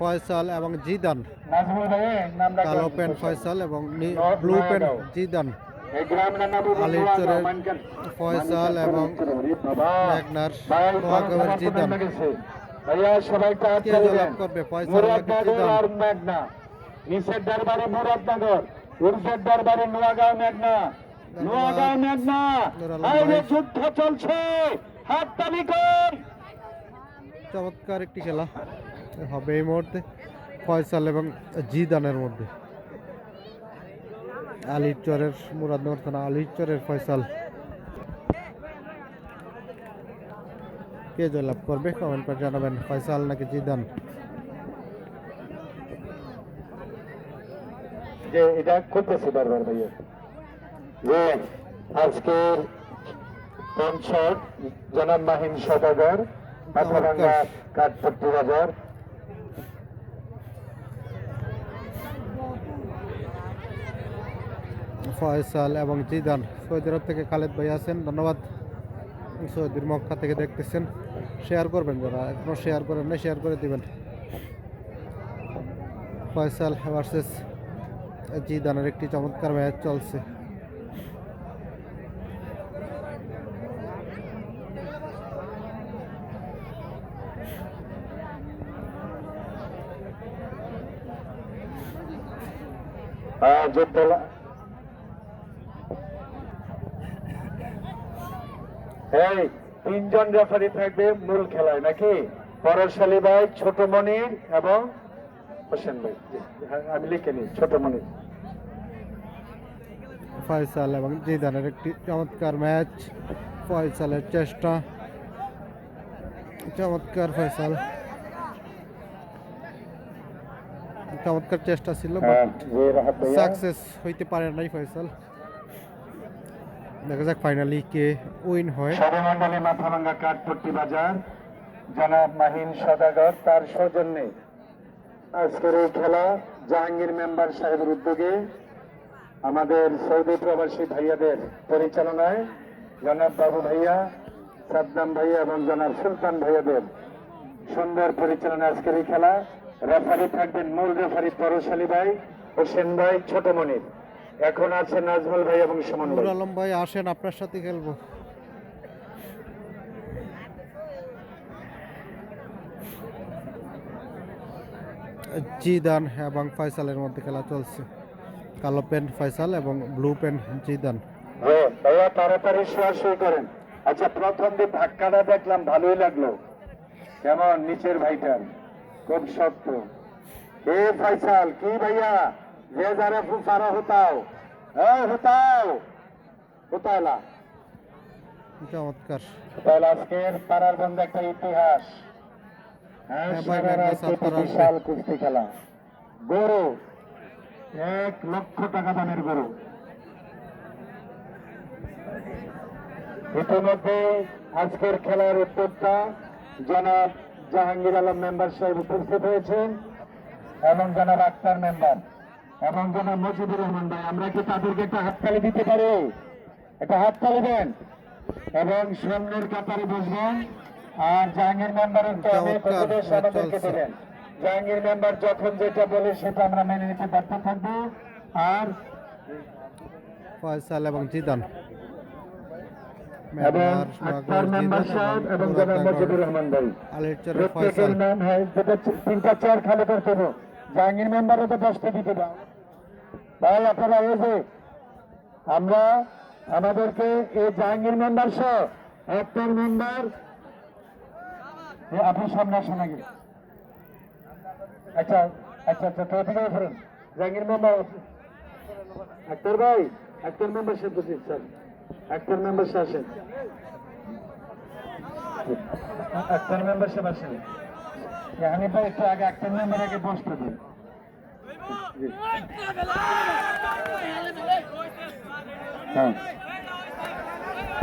ফয়সাল এবং জিদান। নাজমুল ভাই নামটা কালো প্যান্ট ফয়সাল এবং ব্লু প্যান্ট জিদান। আলিরচরের ফয়সাল এবং মেঘনার নোয়াগাঁওয়ের জিদান। ভাইয়া সবাই কাজ কে করবেন। জয়লাভ করবে, ফয়সাল নাকি মুরাদনগর জিদান? আর মেঘনা, নিচের দরবারে মুরাদনগর, উর্ফের দরবারে নোয়াগাঁও মেঘনা। নোয়াগাঁও মেঘনা, বাইরে যুদ্ধ চলছে, হাততালি কর। চমৎকার একটি খেলা হবে এই মুহূর্তে ফয়সাল এবং জিদানের মধ্যে। আলিরচরের মুরাদনগর থানা আলিরচরের ফয়সাল। কে জয়লাভ করবে কমেন্ট করে জানাবেন, ফয়সাল নাকি জিদান? যে এটা করতেছে বারবার ভাইয়া যে আজকের পঞ্চক জনাব মাহিম সদাগর মাথাভাঙ্গা কাঠপট্টি বাজার। ফয়সাল এবং জিদান। সৌদি আরব থেকে খালেদ ভাই আছেন, ধন্যবাদ। সৌদির মক্কা থেকে দেখতেছেন, শেয়ার করবেন যারা এখনো শেয়ার করেন না, শেয়ার করে দিবেন। ফয়সাল ভার্সেস জিদানের একটি চমৎকার ম্যাচ চলছে। এই তিনজন রেফারি থাকবে মূল খেলায় নাকি? পরশালী ভাই, ছোট মনির এবং হোসেন ভাই। আমি লিখে নিই, ছোট মনির। ফয়সাল এবং জিদানের একটি চমৎকার ম্যাচ। ফয়সালের চেষ্টা, চমৎকার ফয়সাল, চমৎকার চেষ্টা ছিল, সাকসেস হইতে পারে নাই ফয়সাল। দেখা যাক ফাইনালি কে উইন হয়। সরমন্ডলী মাথাভাঙ্গা কাঠপট্টি বাজার জনাব মাহিম সদাগর তার সৌজন্যে আজকের এই খেলা জাহাঙ্গীর মেম্বার সাহেবের উদ্যোগে আমাদের সৌদি প্রবাসী ভাইয়াদের পরিচালনায় জনাব বাবু ভাইয়া, সাদ্দাম ভাইয়া এবং জনাব সুলতান ভাইয়াদের সুন্দর পরিচালনায় আজকের এই খেলা। রেফারি থাকবেন মূল রেফারি পরশালী ভাই, হোসেন ভাই, ছোট মনির। এখন আছে নাজমুল ভাই এবং সুমন ভাই। আলম ভাই আসেন, আপনার সাথে খেলবো। জিদান এবং ফয়সালের মধ্যে খেলা চলছে। কালো প্যান্ট ফয়সাল এবং ব্লু প্যান্ট জিদান। ভাইয়া তাড়াতাড়ি শুরু করেন। আচ্ছা, প্রথম দিন ধাক্কাটা দেখলাম, ভালোই লাগলো। কেমন নিচের ভাইটার খুব শক্ত। এ ফয়সাল কি ভাইয়া, যে যারা ফুসারা হতাও হতাও হতাওলা চমৎকার আজকের পাড়ার বন্ধ একটা ইতিহাস। বিশাল কুস্তি খেলা, গরু 1 লক্ষ টাকা দামের গরু। ইতিমধ্যে আজকের খেলার উদ্যোক্তা জনাব জাহাঙ্গীর আলম মেম্বার সাহেব উপস্থিত হয়েছেন এবং জনাব আক্তার মেম্বার এবং জনাব মজিবুর রহমান ভাই। আমরা কি তাদেরকে একটা হাততালি দিতে পারি? একটা হাততালি দেন এবং সামনের কাতারে বসবেন। আর জাহাঙ্গীর মেম্বারের তো উপদেশ আমাদেরকে দেবেন। জাহাঙ্গীর মেম্বার যখন যেটা বলে সেটা আমরা মেনে নিতে বাধ্য থাকবো। আর ফয়সাল এবং জিদান এবং আক্তার মেম্বার সাহেব এবং জনাব মজিবুর রহমান ভাই, আলিরচরের ফয়সাল। নাম হয় যেটা 3টা চেয়ার খালি করতে হবে। জাহাঙ্গীর মেম্বারও তো 10টা দিতে দাও ভাই। আপনারা এই যে আমরা আমাদেরকে এই জাহাঙ্গীর মেম্বার সহ আক্তার মেম্বার, আপনি সামনে আসেন আগে। আচ্ছা আচ্ছা আচ্ছা, তো ঠিক আছে জাহাঙ্গীর মেম্বার, আক্তার ভাই, আক্তার মেম্বার সাহেব বলছি স্যার, আক্তার মেম্বার সাহেব আসেন, আক্তার মেম্বার সাহেব আসেন। হানিফ ভাই একটু আগে আক্তার মেম্বার আগে বসতে দিন। হ্যাঁ